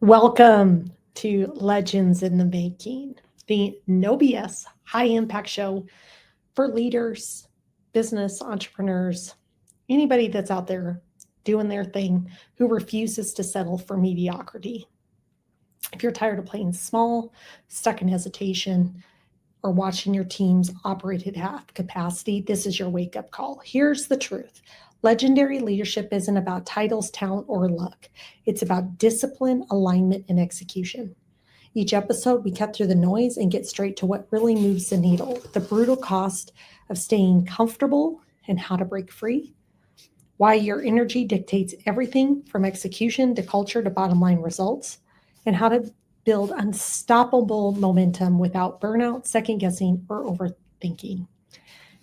Welcome to Legends in the Making, the no BS high impact show for leaders, business entrepreneurs, anybody that's out there doing their thing who refuses to settle for mediocrity. If you're tired of playing small, stuck in hesitation, or watching your teams operate at half capacity, this is your wake up call. Here's the truth: legendary leadership isn't about titles, talent, or luck. It's about discipline, alignment, and execution. Each episode, we cut through the noise and get straight to what really moves the needle: the brutal cost of staying comfortable and how to break free, why your energy dictates everything from execution to culture to bottom line results, and how to build unstoppable momentum without burnout, second guessing, or overthinking.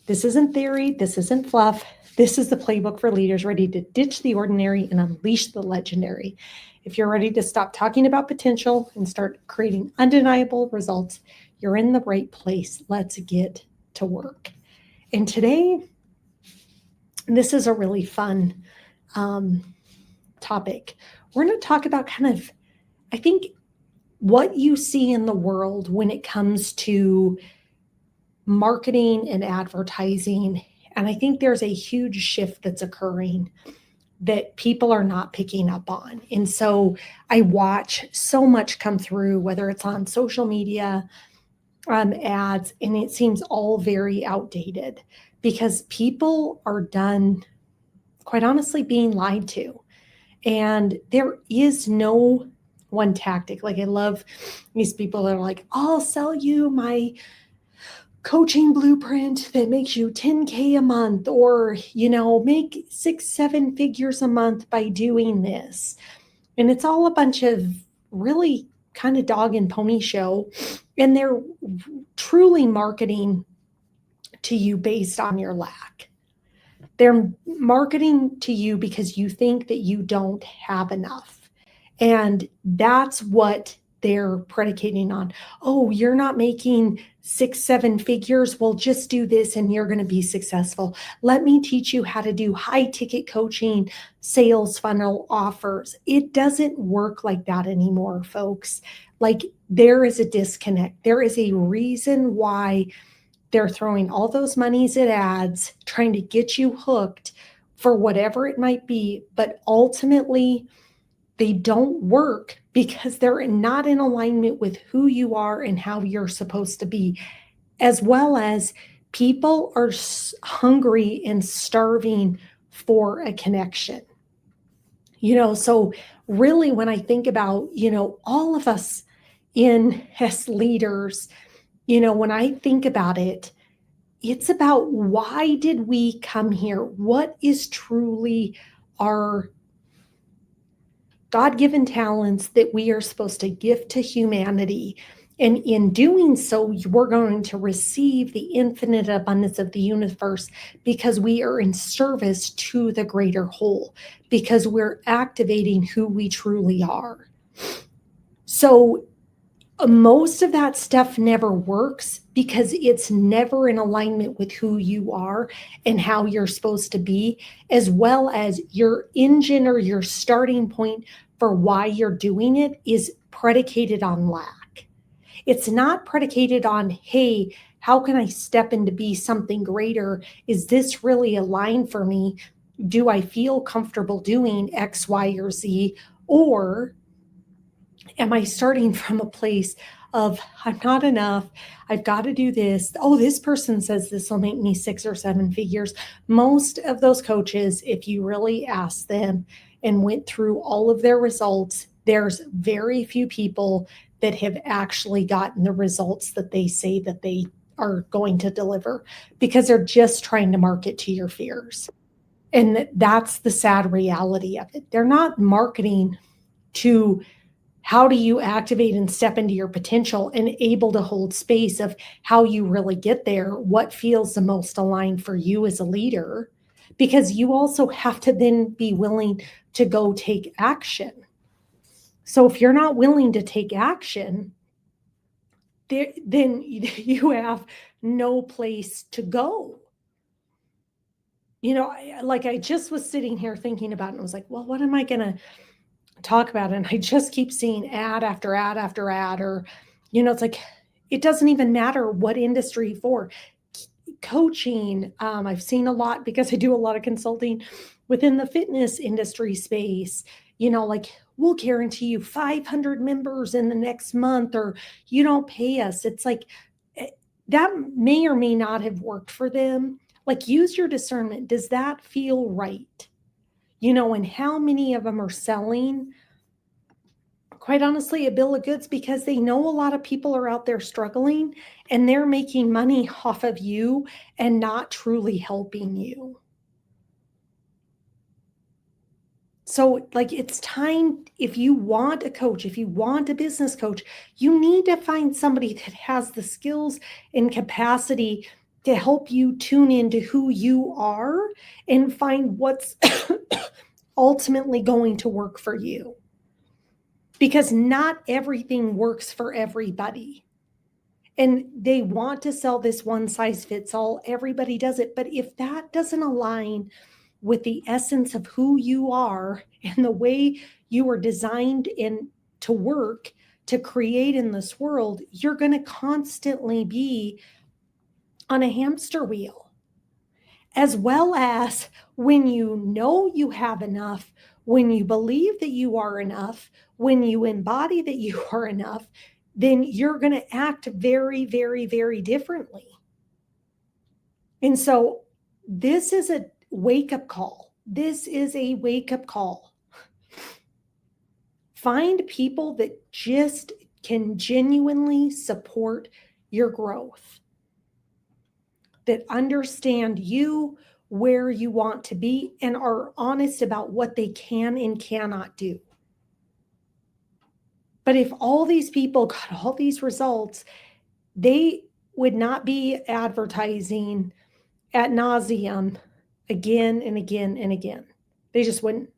This isn't theory, this isn't fluff. This is the playbook for leaders ready to ditch the ordinary and unleash the legendary. If you're ready to stop talking about potential and start creating undeniable results, you're in the right place. Let's get to work. And today, this is a really fun topic. We're going to talk about I think, what you see in the world when it comes to marketing and advertising. And I think there's a huge shift that's occurring that people are not picking up on. And so I watch so much come through, whether it's on social media, ads, and it seems all very outdated because people are done, quite honestly, being lied to. And there is no one tactic. Like, I love these people that are like, I'll sell you my coaching blueprint that makes you 10K a month, or, make 6-7 figures a month by doing this. And it's all a bunch of really kind of dog and pony show. And they're truly marketing to you based on your lack. They're marketing to you because you think that you don't have enough. And that's what they're predicating on. Oh, you're not making 6-7 figures. Well, just do this and you're going to be successful. Let me teach you how to do high ticket coaching, sales funnel offers. It doesn't work like that anymore, folks. Like, there is a disconnect. There is a reason why they're throwing all those monies at ads, trying to get you hooked for whatever it might be. But ultimately, they don't work because they're not in alignment with who you are and how you're supposed to be, as well as people are hungry and starving for a connection. So really, when I think about, all of us as leaders, when I think about it, it's about, why did we come here? What is truly our God-given talents that we are supposed to give to humanity? And in doing so, we're going to receive the infinite abundance of the universe because we are in service to the greater whole, because we're activating who we truly are. So most of that stuff never works because it's never in alignment with who you are and how you're supposed to be, as well as your engine or your starting point for why you're doing it is predicated on lack. It's not predicated on, hey, how can I step into be something greater? Is this really aligned for me? Do I feel comfortable doing X, Y, or Z? Or am I starting from a place of, I'm not enough, I've got to do this. Oh, this person says this will make me 6 or 7 figures. Most of those coaches, if you really ask them and went through all of their results, there's very few people that have actually gotten the results that they say that they are going to deliver, because they're just trying to market to your fears. And that's the sad reality of it. They're not marketing to how do you activate and step into your potential and able to hold space of how you really get there, what feels the most aligned for you as a leader, because you also have to then be willing to go take action. So if you're not willing to take action, then you have no place to go. I just was sitting here thinking about it, and I was like, well, what am I going to talk about it. And I just keep seeing ad after ad after ad, or, it's like, it doesn't even matter what industry for. Coaching, I've seen a lot because I do a lot of consulting within the fitness industry space, like, we'll guarantee you 500 members in the next month, or you don't pay us. It's like, eh, that may or may not have worked for them. Like, use your discernment. Does that feel right? And how many of them are selling, quite honestly, a bill of goods because they know a lot of people are out there struggling and they're making money off of you and not truly helping you. So, like, it's time, if you want a coach, if you want a business coach, you need to find somebody that has the skills and capacity to help you tune into who you are and find what's ultimately going to work for you. Because not everything works for everybody. And they want to sell this one size fits all. Everybody does it. But if that doesn't align with the essence of who you are and the way you are designed to work, to create in this world, you're going to constantly be on a hamster wheel. As well as, when you know you have enough, when you believe that you are enough, when you embody that you are enough, then you're going to act very, very, very differently. And so this is a wake-up call. This is a wake-up call. Find people that just can genuinely support your growth, that understand you, where you want to be, and are honest about what they can and cannot do. But if all these people got all these results, they would not be advertising ad nauseum again and again and again. They just wouldn't.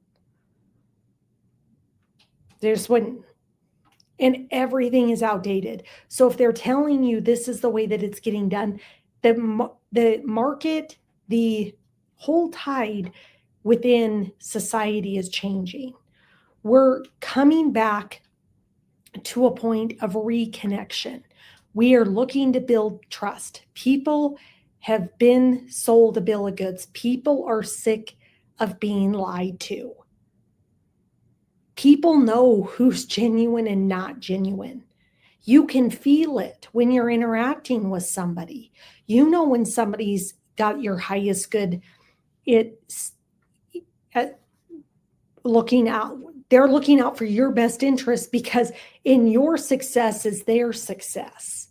They just wouldn't. And everything is outdated. So if they're telling you this is the way that it's getting done, the market, the whole tide within society is changing. We're coming back to a point of reconnection. We are looking to build trust. People have been sold a bill of goods. People are sick of being lied to. People know who's genuine and not genuine. You can feel it when you're interacting with somebody. You know when somebody's got your highest good. It's looking out. They're looking out for your best interest, because in your success is their success.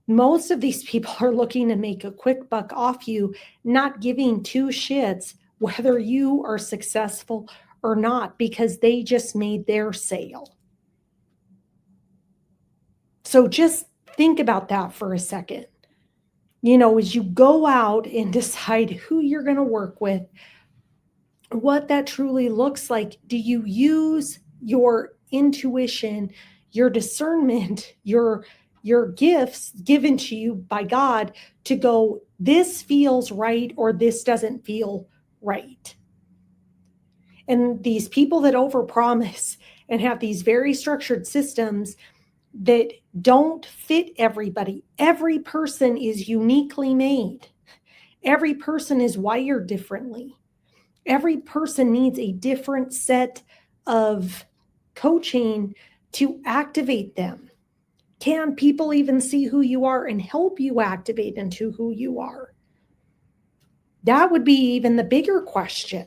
Most of these people are looking to make a quick buck off you, not giving two shits whether you are successful or not, because they just made their sale. So just think about that for a second. As you go out and decide who you're going to work with, what that truly looks like. Do you use your intuition, your discernment, your gifts given to you by God to go, this feels right, or this doesn't feel right? And these people that overpromise and have these very structured systems that don't fit everybody. Every person is uniquely made. Every person is wired differently. Every person needs a different set of coaching to activate them. Can people even see who you are and help you activate into who you are? That would be even the bigger question.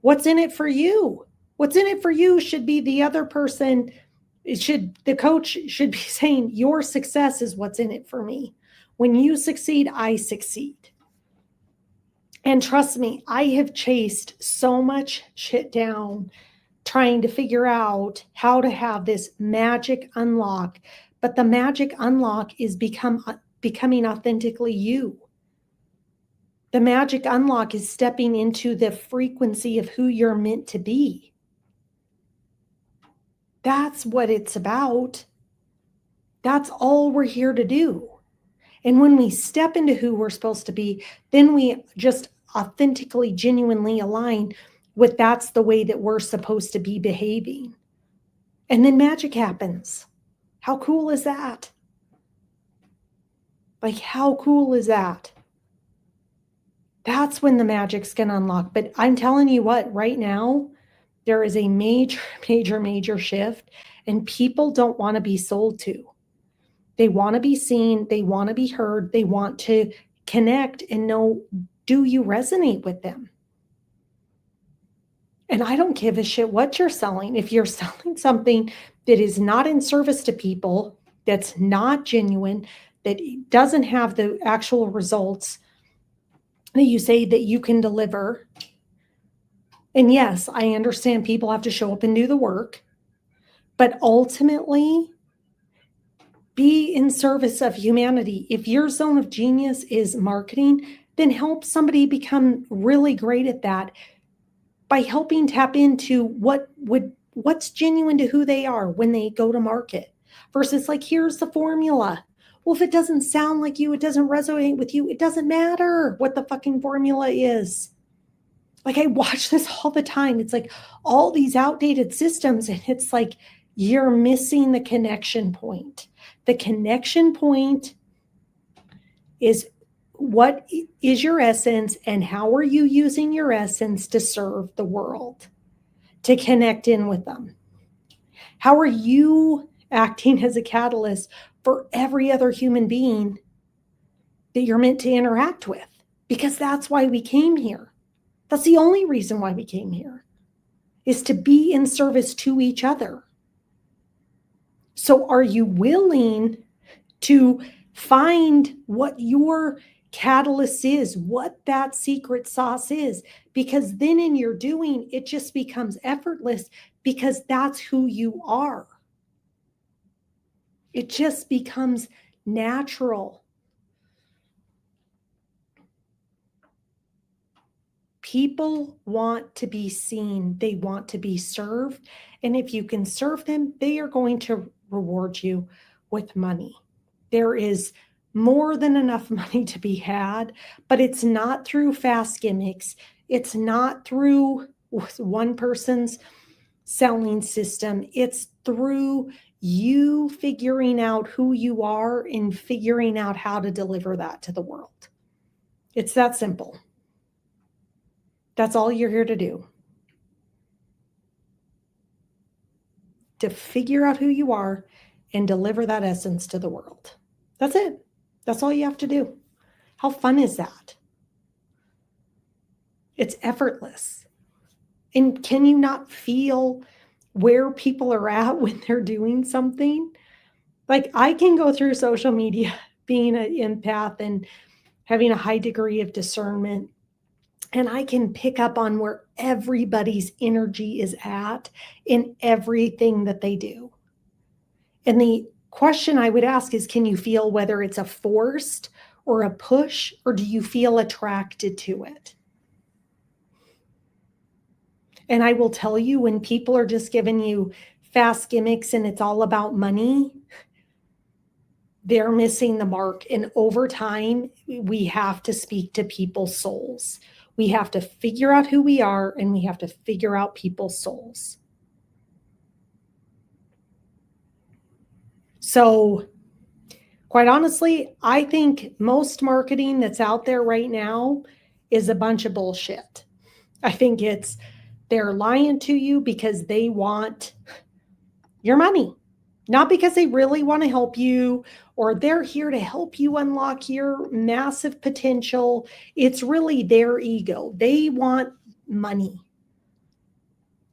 What's in it for you? What's in it for you should be the other person. The coach should be saying, your success is what's in it for me. When you succeed, I succeed. And trust me, I have chased so much shit down trying to figure out how to have this magic unlock. But the magic unlock is becoming authentically you. The magic unlock is stepping into the frequency of who you're meant to be. That's what it's about. That's all we're here to do. And when we step into who we're supposed to be, then we just authentically, genuinely align that's the way that we're supposed to be behaving. And then magic happens. How cool is that? Like, how cool is that? That's when the magic's going to unlock. But I'm telling you what, right now, there is a major, major, major shift, and people don't want to be sold to. They want to be seen. They want to be heard. They want to connect and know, do you resonate with them? And I don't give a shit what you're selling. If you're selling something that is not in service to people, that's not genuine, that doesn't have the actual results that you say that you can deliver. And yes, I understand people have to show up and do the work, but ultimately be in service of humanity. If your zone of genius is marketing, then help somebody become really great at that by helping tap into what's genuine to who they are when they go to market, versus like, here's the formula. Well, if it doesn't sound like you, it doesn't resonate with you, it doesn't matter what the fucking formula is. Like, I watch this all the time. It's like all these outdated systems, and it's like you're missing the connection point. The connection point is, what is your essence, and how are you using your essence to serve the world, to connect in with them? How are you acting as a catalyst for every other human being that you're meant to interact with? Because that's why we came here. That's the only reason why we came here, is to be in service to each other. So are you willing to find what your catalyst is, what that secret sauce is? Because then in your doing, it just becomes effortless, because that's who you are. It just becomes natural. People want to be seen. They want to be served. And if you can serve them, they are going to reward you with money. There is more than enough money to be had, but it's not through fast gimmicks. It's not through one person's selling system. It's through you figuring out who you are and figuring out how to deliver that to the world. It's that simple. That's all you're here to do. To figure out who you are and deliver that essence to the world. That's it. That's all you have to do. How fun is that? It's effortless. And can you not feel where people are at when they're doing something? Like, I can go through social media, being an empath and having a high degree of discernment, and I can pick up on where everybody's energy is at in everything that they do. And the question I would ask is, can you feel whether it's a forced or a push, or do you feel attracted to it? And I will tell you, when people are just giving you fast gimmicks and it's all about money, they're missing the mark. And over time, we have to speak to people's souls. We have to figure out who we are, and we have to figure out people's souls. So, quite honestly, I think most marketing that's out there right now is a bunch of bullshit. I think they're lying to you because they want your money, not because they really want to help you, or they're here to help you unlock your massive potential. It's really their ego. They want money.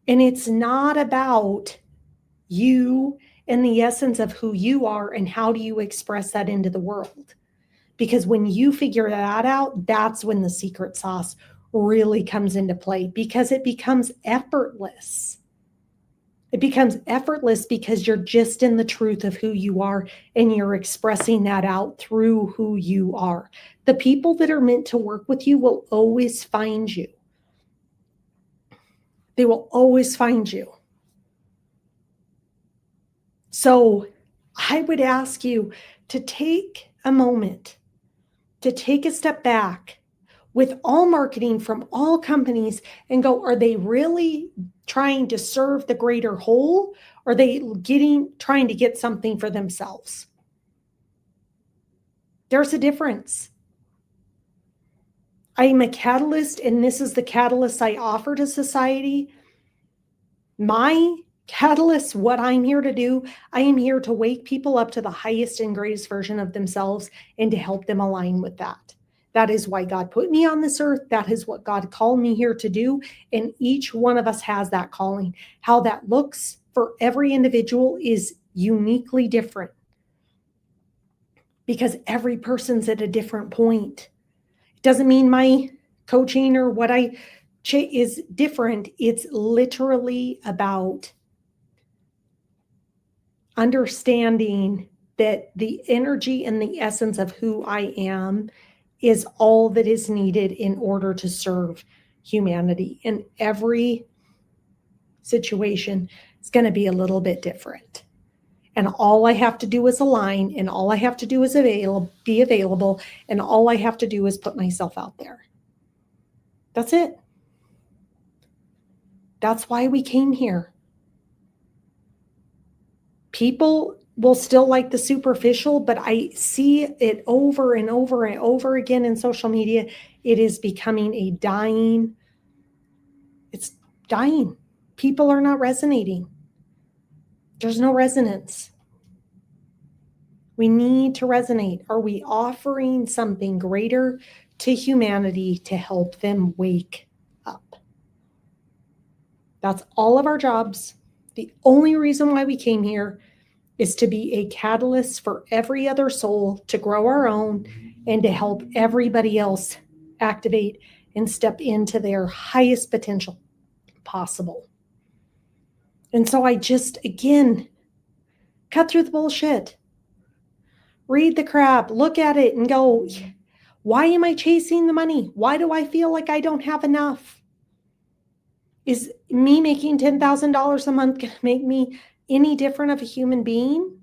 And it's not about you and the essence of who you are and how do you express that into the world. Because when you figure that out, that's when the secret sauce really comes into play, because it becomes effortless. It becomes effortless because you're just in the truth of who you are, and you're expressing that out through who you are. The people that are meant to work with you will always find you. They will always find you. So I would ask you to take a moment, to take a step back. with all marketing from all companies and go, are they really trying to serve the greater whole? Or are they trying to get something for themselves? There's a difference. I am a catalyst, and this is the catalyst I offer to society. My catalyst, what I'm here to do, I am here to wake people up to the highest and greatest version of themselves and to help them align with that. That is why God put me on this earth. That is what God called me here to do. And each one of us has that calling. How that looks for every individual is uniquely different because every person's at a different point. It doesn't mean my coaching or what I is different. It's literally about understanding that the energy and the essence of who I am is all that is needed in order to serve humanity. And every situation is going to be a little bit different. And all I have to do is align, and all I have to do is be available, and all I have to do is put myself out there. That's it. That's why we came here. People will still like the superficial, but I see it over and over and over again in social media. It is becoming it's dying. People are not resonating. There's no resonance. We need to resonate. Are we offering something greater to humanity to help them wake up? That's all of our jobs. The only reason why we came here is to be a catalyst for every other soul to grow our own and to help everybody else activate and step into their highest potential possible. And so I just, again, cut through the bullshit. Read the crap, look at it and go, why am I chasing the money? Why do I feel like I don't have enough? Is me making $10,000 a month going to make me any different of a human being?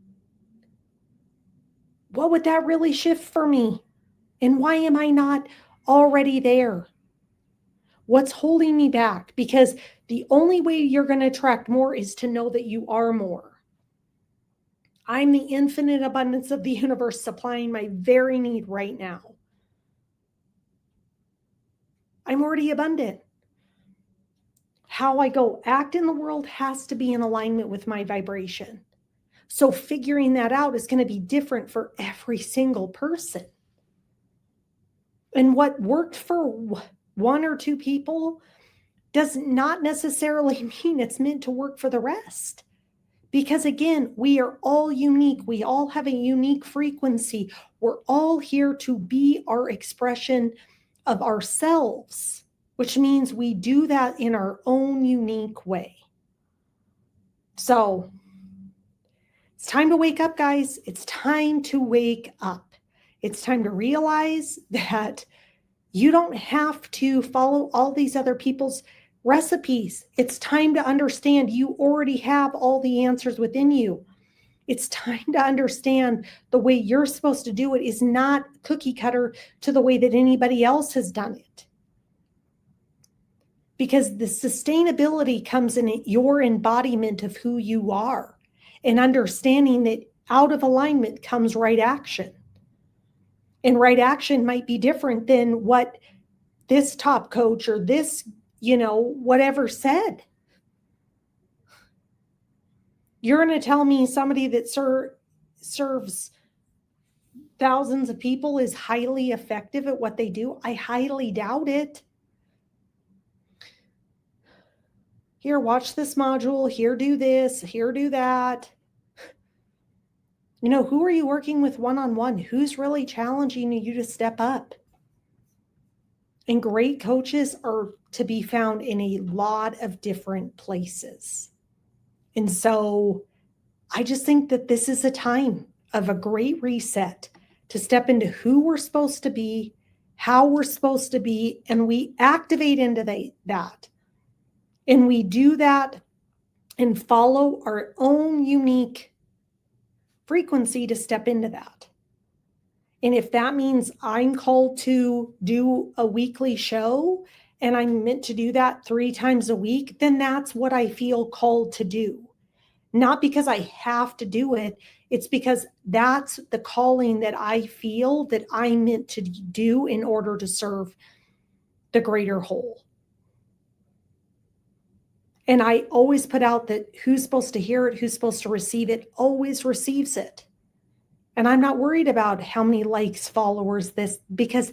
What would that really shift for me? And why am I not already there? What's holding me back? Because the only way you're going to attract more is to know that you are more. I'm the infinite abundance of the universe supplying my very need right now. I'm already abundant. How I go act in the world has to be in alignment with my vibration. So figuring that out is going to be different for every single person. And what worked for one or two people does not necessarily mean it's meant to work for the rest. Because again, we are all unique. We all have a unique frequency. We're all here to be our expression of ourselves, which means we do that in our own unique way. So it's time to wake up, guys. It's time to wake up. It's time to realize that you don't have to follow all these other people's recipes. It's time to understand you already have all the answers within you. It's time to understand the way you're supposed to do it is not cookie cutter to the way that anybody else has done it. Because the sustainability comes in your embodiment of who you are and understanding that out of alignment comes right action. And right action might be different than what this top coach or this, whatever said. You're going to tell me somebody that serves thousands of people is highly effective at what they do? I highly doubt it. Here, watch this module. Here, do this. Here, do that. Who are you working with one-on-one? Who's really challenging you to step up? And great coaches are to be found in a lot of different places. And so I just think that this is a time of a great reset to step into who we're supposed to be, how we're supposed to be, and we activate into that. And we do that and follow our own unique frequency to step into that. And if that means I'm called to do a weekly show and I'm meant to do that 3 times a week, then that's what I feel called to do. Not because I have to do it. It's because that's the calling that I feel that I'm meant to do in order to serve the greater whole. And I always put out that who's supposed to hear it, who's supposed to receive it, always receives it. And I'm not worried about how many likes, followers, this, because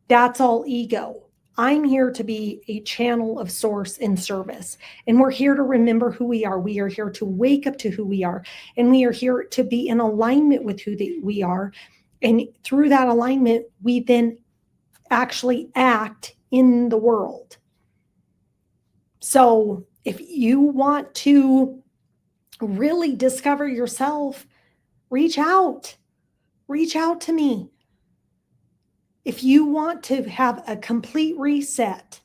that's all ego. I'm here to be a channel of source and service. And we're here to remember who we are. We are here to wake up to who we are. And we are here to be in alignment with who we are. And through that alignment, we then actually act in the world. So if you want to really discover yourself, reach out. Reach out to me. If you want to have a complete reset,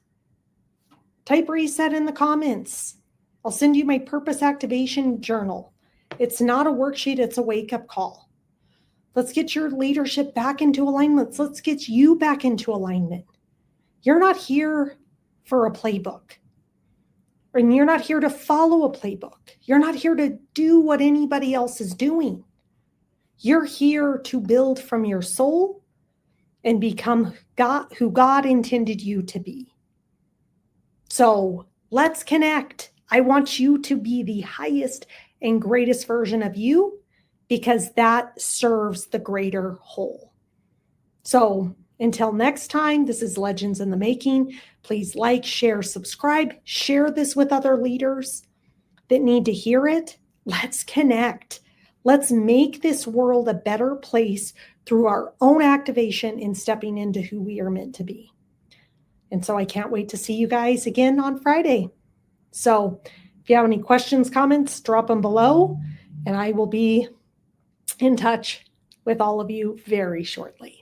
type reset in the comments. I'll send you my purpose activation journal. It's not a worksheet, it's a wake-up call. Let's get your leadership back into alignment. Let's get you back into alignment. You're not here for a playbook. And you're not here to follow a playbook. You're not here to do what anybody else is doing. You're here to build from your soul and become God, who God intended you to be. So let's connect. I want you to be the highest and greatest version of you because that serves the greater whole. So until next time, this is Legends in the Making. Please like, share, subscribe, share this with other leaders that need to hear it. Let's connect. Let's make this world a better place through our own activation and stepping into who we are meant to be. And so I can't wait to see you guys again on Friday. So if you have any questions, comments, drop them below, and I will be in touch with all of you very shortly.